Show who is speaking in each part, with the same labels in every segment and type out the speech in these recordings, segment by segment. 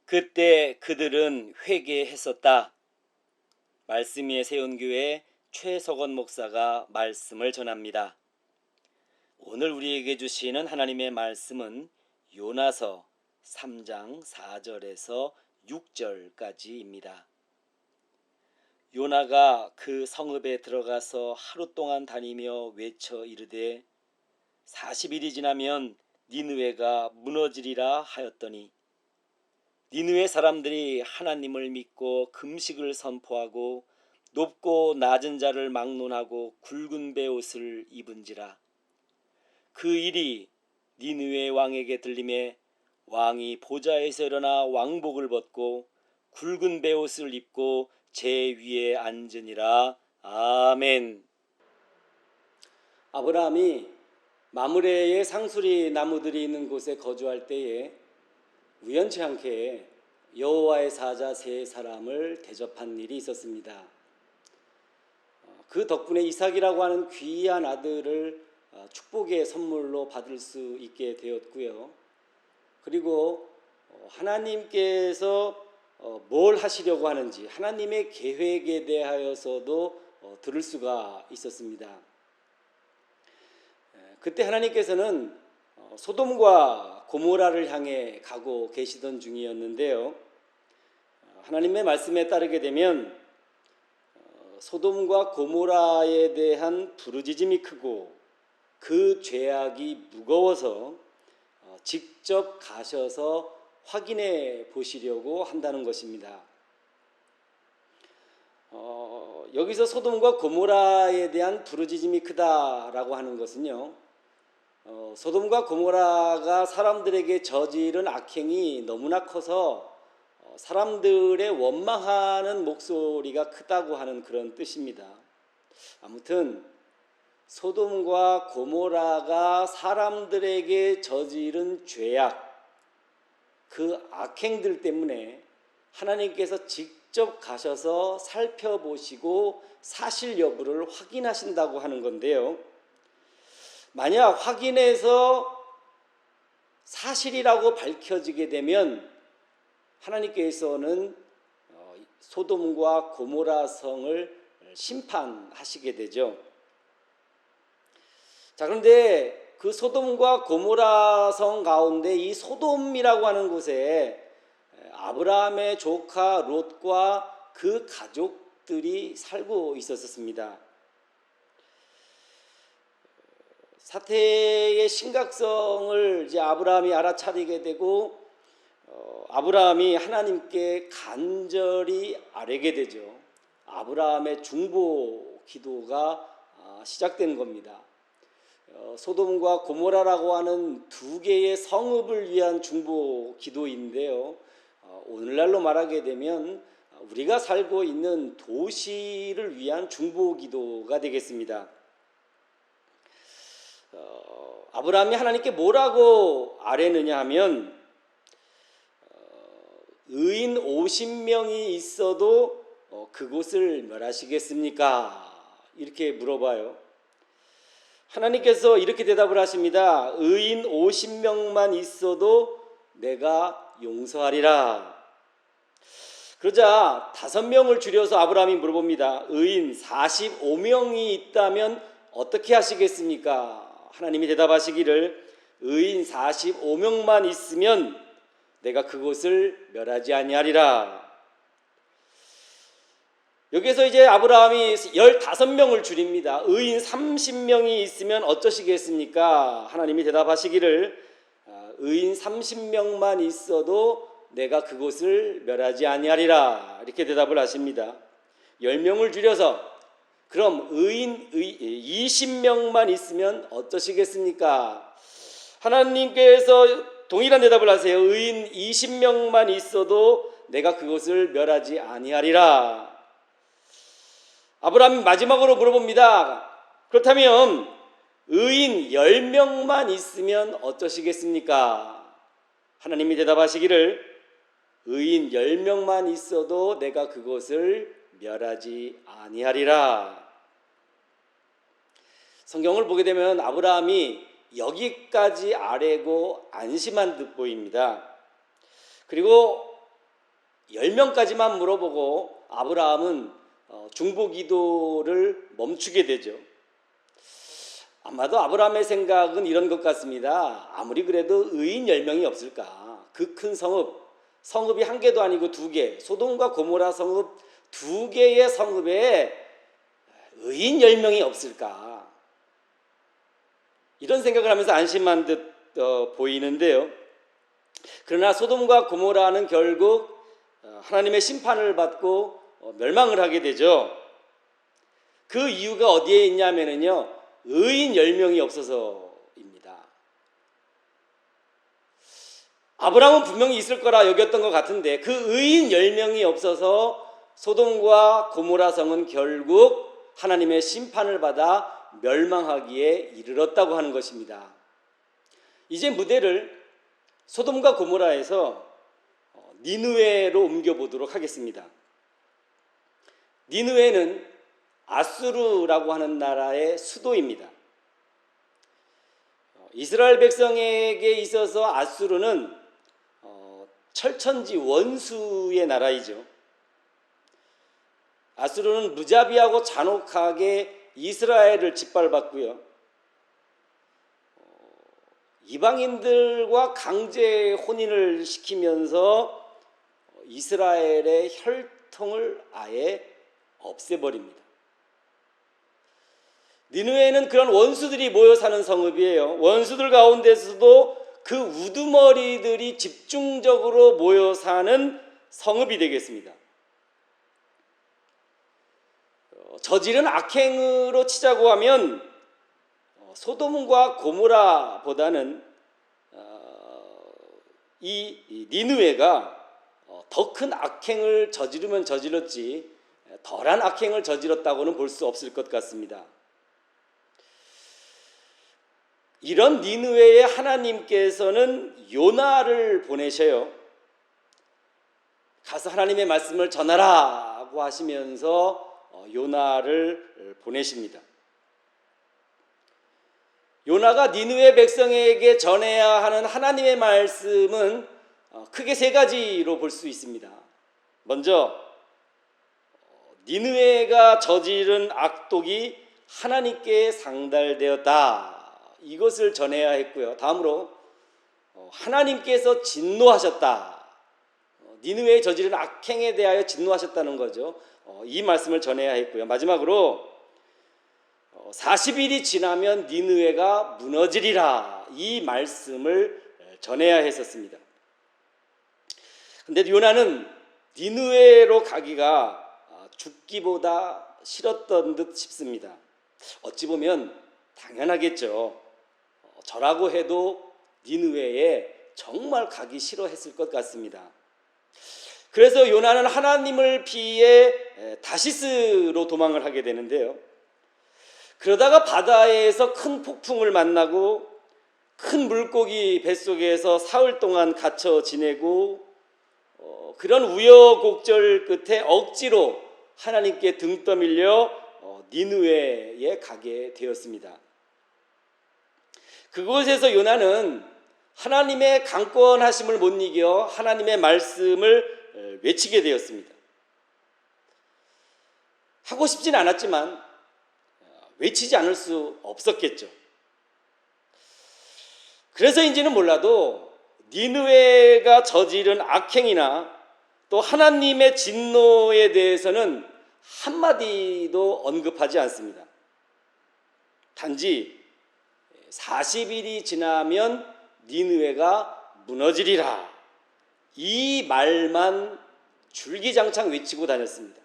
Speaker 1: 그때 그들은 회개했었다. 말씀 위에 세운 교회 최석원 목사가 말씀을 전합니다. 오늘 우리에게 주시는 하나님의 말씀은 요나서 3장 4절에서 6절까지입니다. 요나가 그 성읍에 들어가서 하루 동안 다니며 외쳐 이르되 40일이 지나면 니느웨가 무너지리라 하였더니 니느웨 사람들이 하나님을 믿고 금식을 선포하고 높고 낮은 자를 막론하고 굵은 베옷을 입은지라. 그 일이 니느웨 왕에게 들림에 왕이 보좌에서 일어나 왕복을 벗고 굵은 베옷을 입고 제 위에 앉으니라. 아멘. 아브라함이 마므레의 상수리 나무들이 있는 곳에 거주할 때에 우연치 않게 여호와의 사자 세 사람을 대접한 일이 있었습니다. 그 덕분에 이삭이라고 하는 귀한 아들을 축복의 선물로 받을 수 있게 되었고요. 그리고 하나님께서 뭘 하시려고 하는지 하나님의 계획에 대하여서도 들을 수가 있었습니다. 그때 하나님께서는 소돔과 고모라를 향해 가고 계시던 중이었는데요. 하나님의 말씀에 따르게 되면 소돔과 고모라에 대한 부르짖음이 크고 그 죄악이 무거워서 직접 가셔서 확인해 보시려고 한다는 것입니다. 여기서 소돔과 고모라에 대한 부르짖음이 크다라고 하는 것은요, 소돔과 고모라가 사람들에게 저지른 악행이 너무나 커서 사람들의 원망하는 목소리가 크다고 하는 그런 뜻입니다. 아무튼 소돔과 고모라가 사람들에게 저지른 죄악, 그 악행들 때문에 하나님께서 직접 가셔서 살펴보시고 사실 여부를 확인하신다고 하는 건데요. 만약 확인해서 사실이라고 밝혀지게 되면 하나님께서는 소돔과 고모라 성을 심판하시게 되죠. 자, 그런데 그 소돔과 고모라 성 가운데 이 소돔이라고 하는 곳에 아브라함의 조카 롯과 그 가족들이 살고 있었습니다. 사태의 심각성을 이제 아브라함이 알아차리게 되고 아브라함이 하나님께 간절히 아뢰게 되죠. 아브라함의 중보 기도가 시작된 겁니다. 소돔과 고모라라고 하는 두 개의 성읍을 위한 중보 기도인데요. 오늘날로 말하게 되면 우리가 살고 있는 도시를 위한 중보 기도가 되겠습니다. 아브라함이 하나님께 뭐라고 아뢰느냐 하면 의인 50명이 있어도 그곳을 멸하시겠습니까? 이렇게 물어봐요. 하나님께서 이렇게 대답을 하십니다. 의인 50명만 있어도 내가 용서하리라. 그러자 5명을 줄여서 아브라함이 물어봅니다. 의인 45명이 있다면 어떻게 하시겠습니까? 하나님이 대답하시기를 의인 45명만 있으면 내가 그곳을 멸하지 아니하리라. 여기서 이제 아브라함이 15명을 줄입니다. 의인 30명이 있으면 어쩌시겠습니까? 하나님이 대답하시기를 의인 30명만 있어도 내가 그곳을 멸하지 아니하리라. 이렇게 대답을 하십니다. 10명을 줄여서 그럼 의인 20명만 있으면 어떠시겠습니까? 하나님께서 동일한 대답을 하세요. 의인 20명만 있어도 내가 그곳을 멸하지 아니하리라. 아브라함이 마지막으로 물어봅니다. 그렇다면 의인 10명만 있으면 어떠시겠습니까? 하나님이 대답하시기를 의인 10명만 있어도 내가 그곳을 멸하지 아니하리라. 성경을 보게 되면 아브라함이 여기까지 아뢰고 안심한 듯 보입니다. 그리고 10명까지만 물어보고 아브라함은 중보기도를 멈추게 되죠. 아마도 아브라함의 생각은 이런 것 같습니다. 아무리 그래도 의인 10명이 없을까? 그 큰 성읍이 한 개도 아니고 두 개, 소돔과 고모라 성읍 두 개의 성읍에 의인 10명이 없을까? 이런 생각을 하면서 안심한 듯 보이는데요. 그러나 소돔과 고모라는 결국 하나님의 심판을 받고 멸망을 하게 되죠. 그 이유가 어디에 있냐면요, 의인 10명이 없어서입니다. 아브라함은 분명히 있을 거라 여겼던 것 같은데 그 의인 10명이 없어서 소돔과 고모라 성은 결국 하나님의 심판을 받아 멸망하기에 이르렀다고 하는 것입니다. 이제 무대를 소돔과 고모라에서 니느웨로 옮겨보도록 하겠습니다. 니느웨는 아수르라고 하는 나라의 수도입니다. 이스라엘 백성에게 있어서 아수르는 철천지 원수의 나라이죠. 아수르는 무자비하고 잔혹하게 이스라엘을 짓밟았고요. 이방인들과 강제 혼인을 시키면서 이스라엘의 혈통을 아예 없애버립니다. 니느웨는 그런 원수들이 모여 사는 성읍이에요. 원수들 가운데서도 그 우두머리들이 집중적으로 모여 사는 성읍이 되겠습니다. 저지른 악행으로 치자고 하면 소돔과 고모라보다는 이 니느웨가 더 큰 악행을 저지르면 저질렀지 덜한 악행을 저질렀다고는 볼 수 없을 것 같습니다. 이런 니느웨에 하나님께서는 요나를 보내셔요. 가서 하나님의 말씀을 전하라고 하시면서 요나를 보내십니다. 요나가 니느웨 백성에게 전해야 하는 하나님의 말씀은 크게 세 가지로 볼 수 있습니다. 먼저 니느웨가 저지른 악독이 하나님께 상달되었다. 이것을 전해야 했고요. 다음으로 하나님께서 진노하셨다. 니느웨에 저지른 악행에 대하여 진노하셨다는 거죠. 이 말씀을 전해야 했고요. 마지막으로 40일이 지나면 니느웨가 무너지리라. 이 말씀을 전해야 했었습니다. 근데 요나는 니느웨로 가기가 죽기보다 싫었던 듯 싶습니다. 어찌 보면 당연하겠죠. 저라고 해도 니느웨에 정말 가기 싫어했을 것 같습니다. 그래서 요나는 하나님을 피해 다시스로 도망을 하게 되는데요. 그러다가 바다에서 큰 폭풍을 만나고 큰 물고기 뱃속에서 사흘 동안 갇혀 지내고 그런 우여곡절 끝에 억지로 하나님께 등 떠밀려 니느웨에 가게 되었습니다. 그곳에서 요나는 하나님의 강권하심을 못 이겨 하나님의 말씀을 외치게 되었습니다. 하고 싶진 않았지만 외치지 않을 수 없었겠죠. 그래서인지는 몰라도 니느웨가 저지른 악행이나 또 하나님의 진노에 대해서는 한마디도 언급하지 않습니다. 단지 40일이 지나면 니느웨가 무너지리라. 이 말만 줄기장창 외치고 다녔습니다.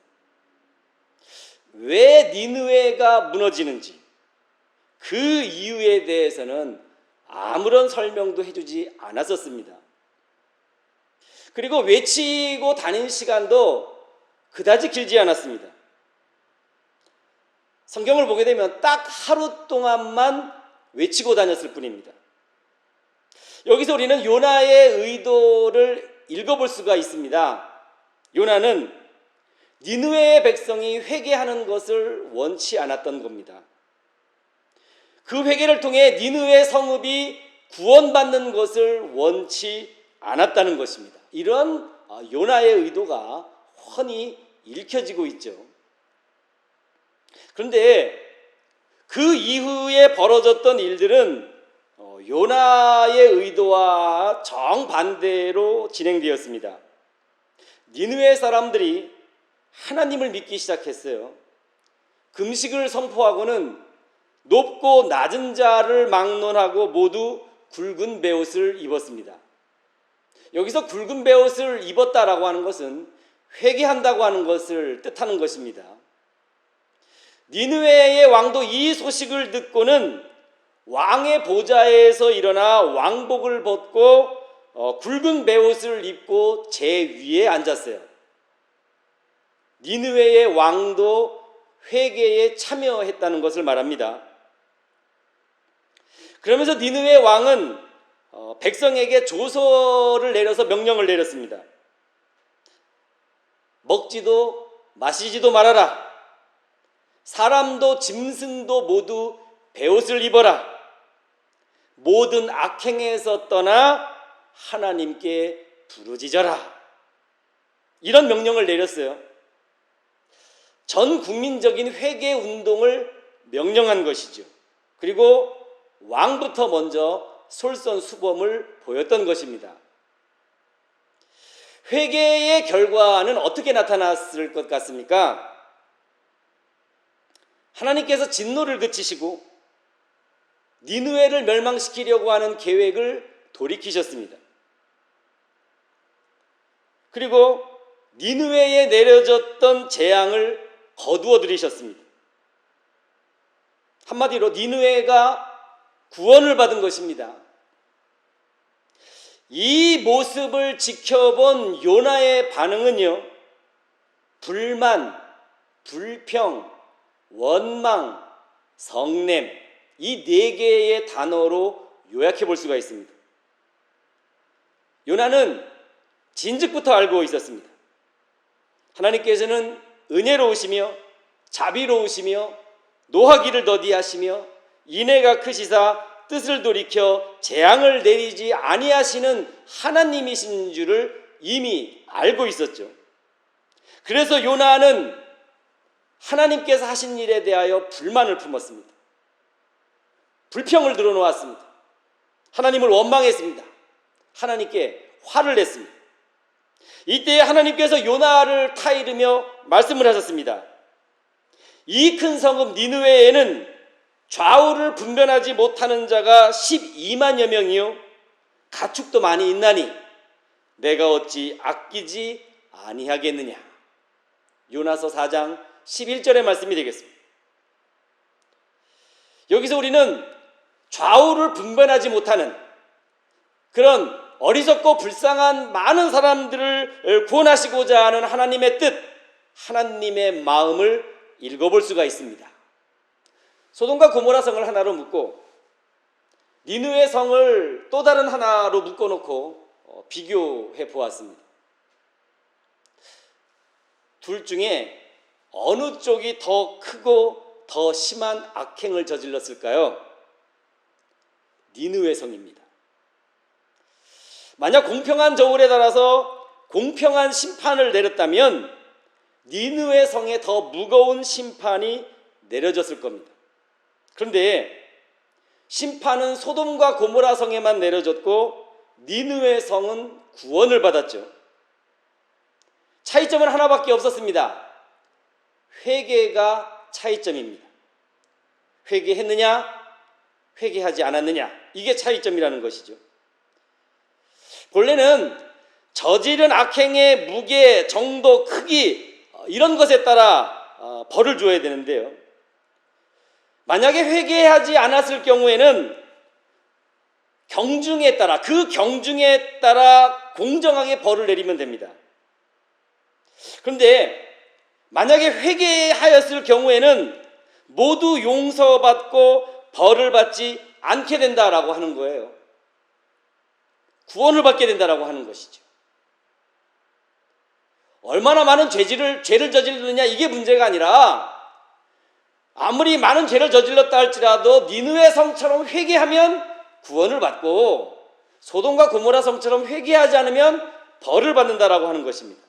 Speaker 1: 왜 니느웨가 무너지는지 그 이유에 대해서는 아무런 설명도 해주지 않았었습니다. 그리고 외치고 다닌 시간도 그다지 길지 않았습니다. 성경을 보게 되면 딱 하루 동안만 외치고 다녔을 뿐입니다. 여기서 우리는 요나의 의도를 읽어볼 수가 있습니다. 요나는 니느웨의 백성이 회개하는 것을 원치 않았던 겁니다. 그 회개를 통해 니느웨 성읍이 구원받는 것을 원치 않았다는 것입니다. 이런 요나의 의도가 훤히 읽혀지고 있죠. 그런데 그 이후에 벌어졌던 일들은 요나의 의도와 정반대로 진행되었습니다. 니느웨 사람들이 하나님을 믿기 시작했어요. 금식을 선포하고는 높고 낮은 자를 막론하고 모두 굵은 베옷을 입었습니다. 여기서 굵은 베옷을 입었다라고 하는 것은 회개한다고 하는 것을 뜻하는 것입니다. 니느웨의 왕도 이 소식을 듣고는 왕의 보좌에서 일어나 왕복을 벗고 굵은 베옷을 입고 제 위에 앉았어요. 니느웨의 왕도 회개에 참여했다는 것을 말합니다. 그러면서 니느웨 왕은 백성에게 조서를 내려서 명령을 내렸습니다. 먹지도 마시지도 말아라. 사람도 짐승도 모두 베옷을 입어라. 모든 악행에서 떠나 하나님께 부르짖어라. 이런 명령을 내렸어요. 전 국민적인 회개 운동을 명령한 것이죠. 그리고 왕부터 먼저 솔선수범을 보였던 것입니다. 회개의 결과는 어떻게 나타났을 것 같습니까? 하나님께서 진노를 그치시고 니느웨를 멸망시키려고 하는 계획을 돌이키셨습니다. 그리고 니느웨에 내려졌던 재앙을 거두어 들이셨습니다. 한마디로 니느웨가 구원을 받은 것입니다. 이 모습을 지켜본 요나의 반응은요, 불만, 불평, 원망, 성냄, 이 네 개의 단어로 요약해 볼 수가 있습니다. 요나는 진즉부터 알고 있었습니다. 하나님께서는 은혜로우시며 자비로우시며 노하기를 더디하시며 인애가 크시사 뜻을 돌이켜 재앙을 내리지 아니하시는 하나님이신 줄을 이미 알고 있었죠. 그래서 요나는 하나님께서 하신 일에 대하여 불만을 품었습니다. 불평을 드러놓았습니다. 하나님을 원망했습니다. 하나님께 화를 냈습니다. 이때 하나님께서 요나를 타이르며 말씀을 하셨습니다. 이 큰 성읍 니느웨에는 좌우를 분별하지 못하는 자가 12만여 명이요 가축도 많이 있나니 내가 어찌 아끼지 아니하겠느냐. 요나서 4장 11절의 말씀이 되겠습니다. 여기서 우리는 좌우를 분별하지 못하는 그런 어리석고 불쌍한 많은 사람들을 구원하시고자 하는 하나님의 뜻, 하나님의 마음을 읽어볼 수가 있습니다. 소돔과 고모라 성을 하나로 묶고 니느웨 성을 또 다른 하나로 묶어놓고 비교해 보았습니다. 둘 중에 어느 쪽이 더 크고 더 심한 악행을 저질렀을까요? 니느웨 성입니다. 만약 공평한 저울에 따라서 공평한 심판을 내렸다면 니느웨 성에 더 무거운 심판이 내려졌을 겁니다. 그런데 심판은 소돔과 고모라 성에만 내려졌고 니느웨 성은 구원을 받았죠. 차이점은 하나밖에 없었습니다. 회개가 차이점입니다. 회개했느냐, 회개하지 않았느냐, 이게 차이점이라는 것이죠. 본래는 저지른 악행의 무게, 정도, 크기 이런 것에 따라 벌을 줘야 되는데요. 만약에 회개하지 않았을 경우에는 경중에 따라, 그 경중에 따라 공정하게 벌을 내리면 됩니다. 그런데 만약에 회개하였을 경우에는 모두 용서받고 벌을 받지 않게 된다라고 하는 거예요. 구원을 받게 된다라고 하는 것이죠. 얼마나 많은 죄를 저지르느냐 이게 문제가 아니라 아무리 많은 죄를 저질렀다 할지라도 니느웨 성처럼 회개하면 구원을 받고 소돔과 고모라 성처럼 회개하지 않으면 벌을 받는다라고 하는 것입니다.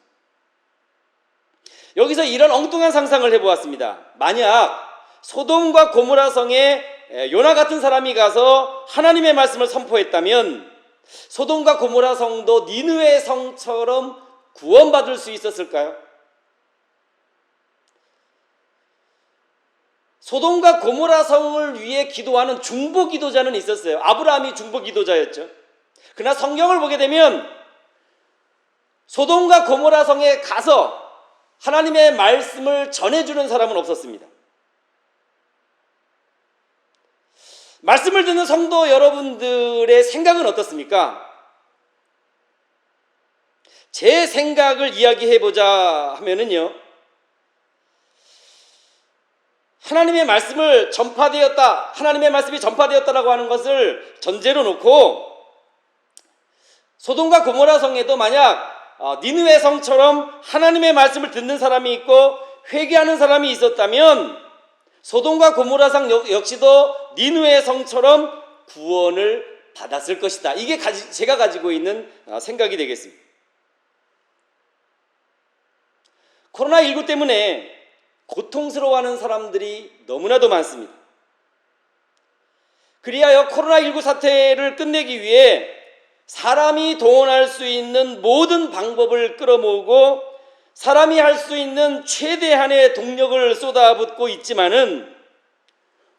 Speaker 1: 여기서 이런 엉뚱한 상상을 해보았습니다. 만약 소돔과 고모라 성에 요나 같은 사람이 가서 하나님의 말씀을 선포했다면 소돔과 고모라 성도 니느웨 성처럼 구원받을 수 있었을까요? 소돔과 고모라 성을 위해 기도하는 중보 기도자는 있었어요. 아브라함이 중보 기도자였죠. 그러나 성경을 보게 되면 소돔과 고모라 성에 가서 하나님의 말씀을 전해주는 사람은 없었습니다. 말씀을 듣는 성도 여러분들의 생각은 어떻습니까? 제 생각을 이야기해보자 하면은요, 하나님의 말씀을 전파되었다, 하나님의 말씀이 전파되었다라고 하는 것을 전제로 놓고 소돔과 고모라 성에도 만약 니느웨 성처럼 하나님의 말씀을 듣는 사람이 있고 회개하는 사람이 있었다면 소돔과 고모라 성 역시도 니느웨 성처럼 구원을 받았을 것이다. 이게 제가 가지고 있는 생각이 되겠습니다. 코로나19 때문에 고통스러워하는 사람들이 너무나도 많습니다. 그리하여 코로나19 사태를 끝내기 위해 사람이 동원할 수 있는 모든 방법을 끌어모으고 사람이 할 수 있는 최대한의 동력을 쏟아붓고 있지만은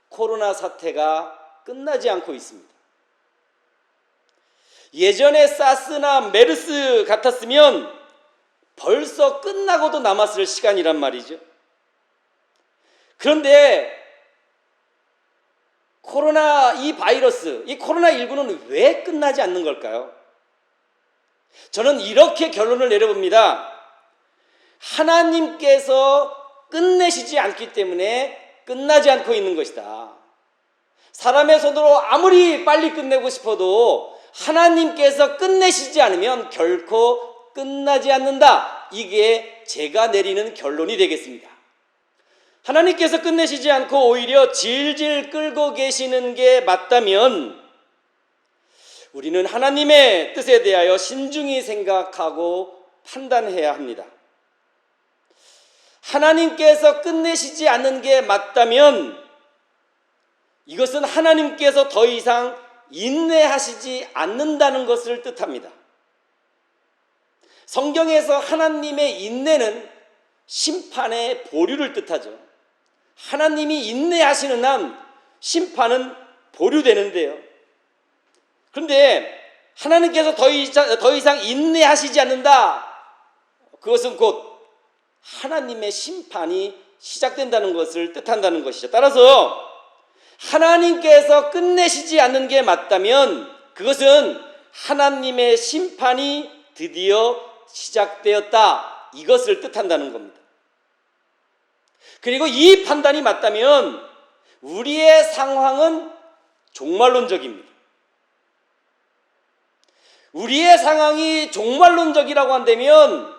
Speaker 1: 코로나 사태가 끝나지 않고 있습니다. 예전에 사스나 메르스 같았으면 벌써 끝나고도 남았을 시간이란 말이죠. 그런데 이 바이러스, 이 코로나19는 왜 끝나지 않는 걸까요? 저는 이렇게 결론을 내려봅니다. 하나님께서 끝내시지 않기 때문에 끝나지 않고 있는 것이다. 사람의 손으로 아무리 빨리 끝내고 싶어도 하나님께서 끝내시지 않으면 결코 끝나지 않는다. 이게 제가 내리는 결론이 되겠습니다. 하나님께서 끝내시지 않고 오히려 질질 끌고 계시는 게 맞다면 우리는 하나님의 뜻에 대하여 신중히 생각하고 판단해야 합니다. 하나님께서 끝내시지 않는 게 맞다면 이것은 하나님께서 더 이상 인내하시지 않는다는 것을 뜻합니다. 성경에서 하나님의 인내는 심판의 보류를 뜻하죠. 하나님이 인내하시는 한 심판은 보류되는데요. 그런데 하나님께서 더 이상 인내하시지 않는다. 그것은 곧 하나님의 심판이 시작된다는 것을 뜻한다는 것이죠. 따라서 하나님께서 끝내시지 않는 게 맞다면 그것은 하나님의 심판이 드디어 시작되었다. 이것을 뜻한다는 겁니다. 그리고 이 판단이 맞다면 우리의 상황은 종말론적입니다. 우리의 상황이 종말론적이라고 한다면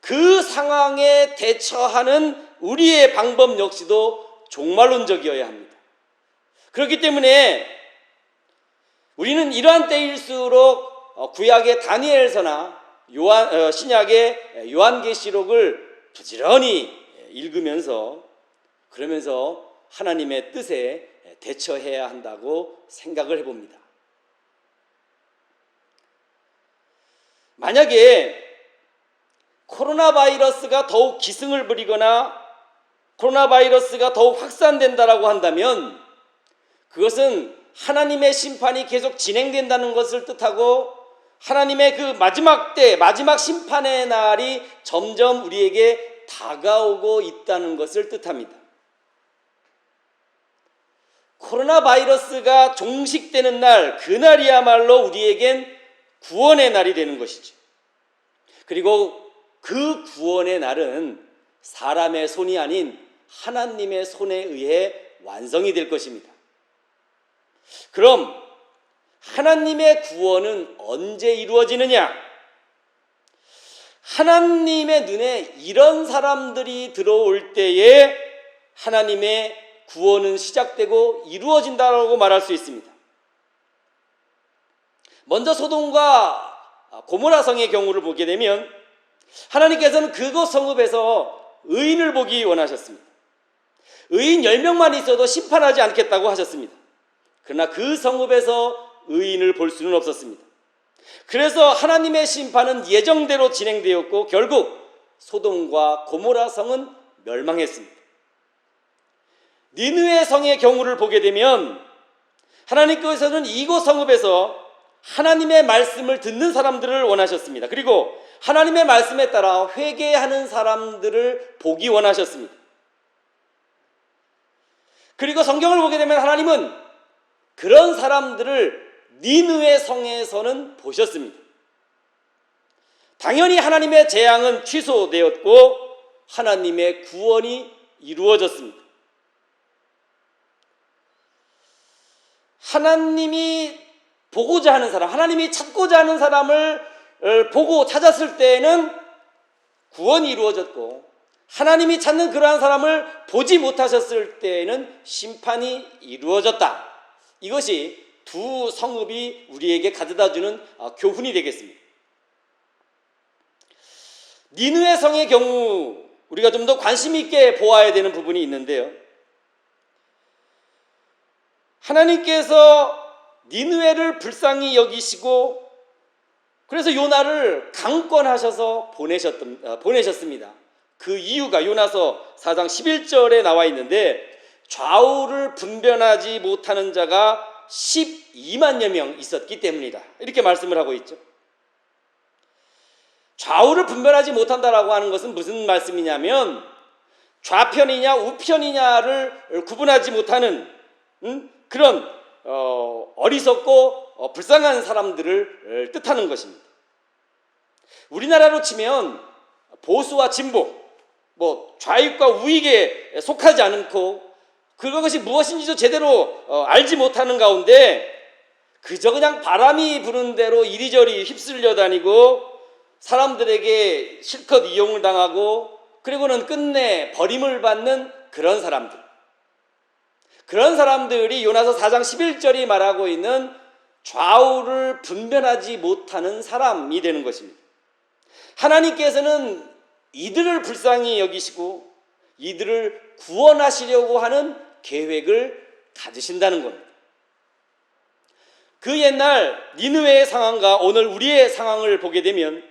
Speaker 1: 그 상황에 대처하는 우리의 방법 역시도 종말론적이어야 합니다. 그렇기 때문에 우리는 이러한 때일수록 구약의 다니엘서나 신약의 요한계시록을 부지런히 읽으면서 그러면서 하나님의 뜻에 대처해야 한다고 생각을 해봅니다. 만약에 코로나 바이러스가 더욱 기승을 부리거나 코로나 바이러스가 더욱 확산된다라고 한다면 그것은 하나님의 심판이 계속 진행된다는 것을 뜻하고 하나님의 그 마지막 때, 마지막 심판의 날이 점점 우리에게 다가오고 있다는 것을 뜻합니다. 코로나 바이러스가 종식되는 날, 그날이야말로 우리에겐 구원의 날이 되는 것이죠. 그리고 그 구원의 날은 사람의 손이 아닌 하나님의 손에 의해 완성이 될 것입니다. 그럼 하나님의 구원은 언제 이루어지느냐? 하나님의 눈에 이런 사람들이 들어올 때에 하나님의 구원은 시작되고 이루어진다고 말할 수 있습니다. 먼저 소돔과 고모라 성의 경우를 보게 되면 하나님께서는 그곳 성읍에서 의인을 보기 원하셨습니다. 의인 10명만 있어도 심판하지 않겠다고 하셨습니다. 그러나 그 성읍에서 의인을 볼 수는 없었습니다. 그래서 하나님의 심판은 예정대로 진행되었고 결국 소돔과 고모라 성은 멸망했습니다. 니느웨 성의 경우를 보게 되면 하나님께서는 이곳 성읍에서 하나님의 말씀을 듣는 사람들을 원하셨습니다. 그리고 하나님의 말씀에 따라 회개하는 사람들을 보기 원하셨습니다. 그리고 성경을 보게 되면 하나님은 그런 사람들을 니느웨 성에서는 보셨습니다. 당연히 하나님의 재앙은 취소되었고 하나님의 구원이 이루어졌습니다. 하나님이 보고자 하는 사람, 하나님이 찾고자 하는 사람을 보고 찾았을 때에는 구원이 이루어졌고 하나님이 찾는 그러한 사람을 보지 못하셨을 때에는 심판이 이루어졌다. 이것이 두 성읍이 우리에게 가져다주는 교훈이 되겠습니다. 니느웨 성의 경우 우리가 좀 더 관심 있게 보아야 되는 부분이 있는데요. 하나님께서 니느웨를 불쌍히 여기시고 그래서 요나를 강권하셔서 보내셨습니다. 그 이유가 요나서 4장 11절에 나와 있는데 좌우를 분별하지 못하는 자가 12만여 명 있었기 때문이다. 이렇게 말씀을 하고 있죠. 좌우를 분별하지 못한다라고 하는 것은 무슨 말씀이냐면 좌편이냐 우편이냐를 구분하지 못하는 그런 어리석고 불쌍한 사람들을 뜻하는 것입니다. 우리나라로 치면 보수와 진보, 좌익과 우익에 속하지 않고 그것이 무엇인지도 제대로 알지 못하는 가운데 그저 그냥 바람이 부는 대로 이리저리 휩쓸려 다니고 사람들에게 실컷 이용을 당하고 그리고는 끝내 버림을 받는 그런 사람들이 요나서 4장 11절이 말하고 있는 좌우를 분별하지 못하는 사람이 되는 것입니다. 하나님께서는 이들을 불쌍히 여기시고 이들을 구원하시려고 하는 계획을 가지신다는 겁니다. 그 옛날 니느웨의 상황과 오늘 우리의 상황을 보게 되면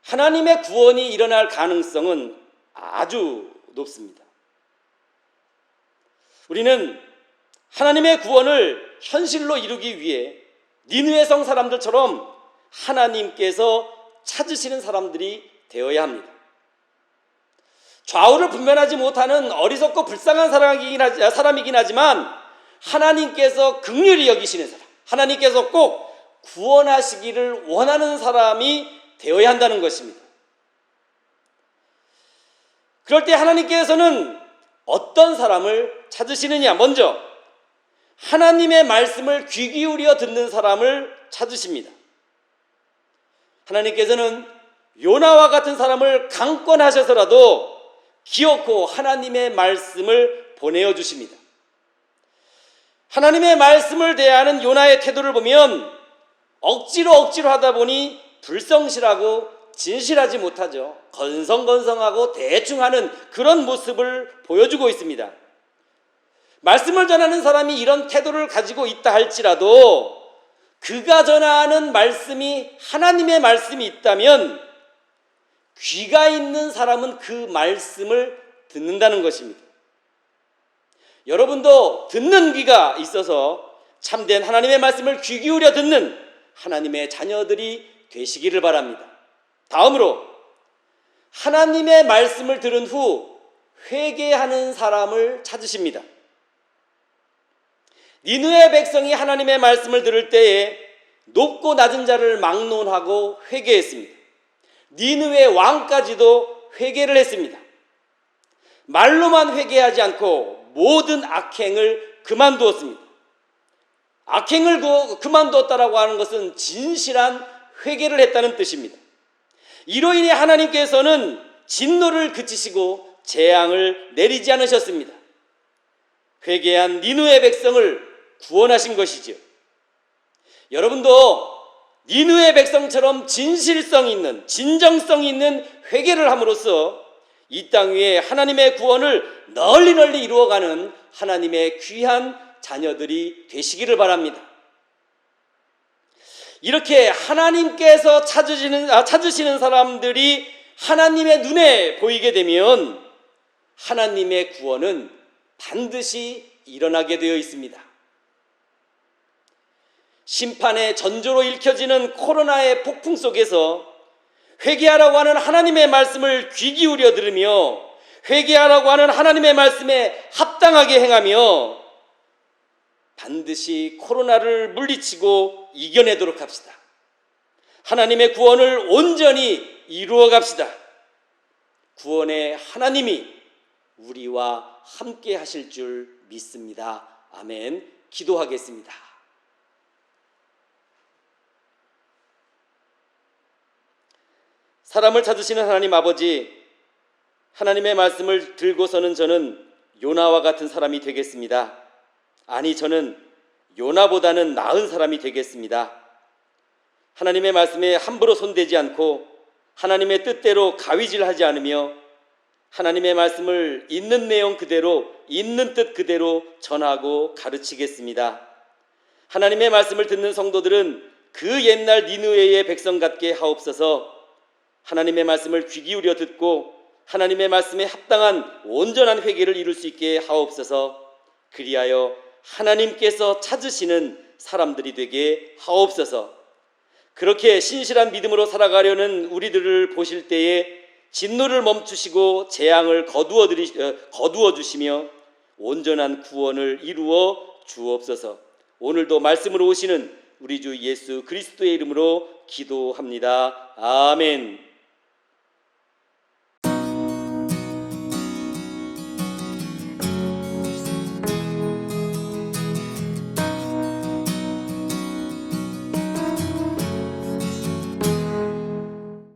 Speaker 1: 하나님의 구원이 일어날 가능성은 아주 높습니다. 우리는 하나님의 구원을 현실로 이루기 위해 니느웨 성 사람들처럼 하나님께서 찾으시는 사람들이 되어야 합니다. 좌우를 분별하지 못하는 어리석고 불쌍한 사람이긴 하지만 하나님께서 긍휼히 여기시는 사람, 하나님께서 꼭 구원하시기를 원하는 사람이 되어야 한다는 것입니다. 그럴 때 하나님께서는 어떤 사람을 찾으시느냐? 먼저 하나님의 말씀을 귀 기울여 듣는 사람을 찾으십니다. 하나님께서는 요나와 같은 사람을 강권하셔서라도 기어코 하나님의 말씀을 보내어 주십니다. 하나님의 말씀을 대하는 요나의 태도를 보면 억지로 하다 보니 불성실하고 진실하지 못하죠. 건성건성하고 대충 하는 그런 모습을 보여주고 있습니다. 말씀을 전하는 사람이 이런 태도를 가지고 있다 할지라도 그가 전하는 말씀이 하나님의 말씀이 있다면 귀가 있는 사람은 그 말씀을 듣는다는 것입니다. 여러분도 듣는 귀가 있어서 참된 하나님의 말씀을 귀 기울여 듣는 하나님의 자녀들이 되시기를 바랍니다. 다음으로 하나님의 말씀을 들은 후 회개하는 사람을 찾으십니다. 니느웨 백성이 하나님의 말씀을 들을 때에 높고 낮은 자를 막론하고 회개했습니다. 니느웨 왕까지도 회개를 했습니다. 말로만 회개하지 않고 모든 악행을 그만두었습니다. 악행을 그만두었다라고 하는 것은 진실한 회개를 했다는 뜻입니다. 이로 인해 하나님께서는 진노를 그치시고 재앙을 내리지 않으셨습니다. 회개한 니느웨 백성을 구원하신 것이죠. 여러분도 니느웨 백성처럼 진실성 있는, 진정성 있는 회개를 함으로써 이 땅 위에 하나님의 구원을 널리 이루어가는 하나님의 귀한 자녀들이 되시기를 바랍니다. 이렇게 하나님께서 찾으시는 사람들이 하나님의 눈에 보이게 되면 하나님의 구원은 반드시 일어나게 되어 있습니다. 심판의 전조로 읽혀지는 코로나의 폭풍 속에서 회개하라고 하는 하나님의 말씀을 귀 기울여 들으며 회개하라고 하는 하나님의 말씀에 합당하게 행하며 반드시 코로나를 물리치고 이겨내도록 합시다. 하나님의 구원을 온전히 이루어 갑시다. 구원의 하나님이 우리와 함께 하실 줄 믿습니다. 아멘. 기도하겠습니다. 사람을 찾으시는 하나님 아버지, 하나님의 말씀을 들고서는 저는 요나와 같은 사람이 되겠습니다. 아니, 저는 요나보다는 나은 사람이 되겠습니다. 하나님의 말씀에 함부로 손대지 않고 하나님의 뜻대로 가위질하지 않으며 하나님의 말씀을 있는 내용 그대로, 있는 뜻 그대로 전하고 가르치겠습니다. 하나님의 말씀을 듣는 성도들은 그 옛날 니느웨의 백성 같게 하옵소서. 하나님의 말씀을 귀 기울여 듣고 하나님의 말씀에 합당한 온전한 회개를 이룰 수 있게 하옵소서. 그리하여 하나님께서 찾으시는 사람들이 되게 하옵소서. 그렇게 신실한 믿음으로 살아가려는 우리들을 보실 때에 진노를 멈추시고 재앙을 거두어 주시며 온전한 구원을 이루어 주옵소서. 오늘도 말씀으로 오시는 우리 주 예수 그리스도의 이름으로 기도합니다. 아멘.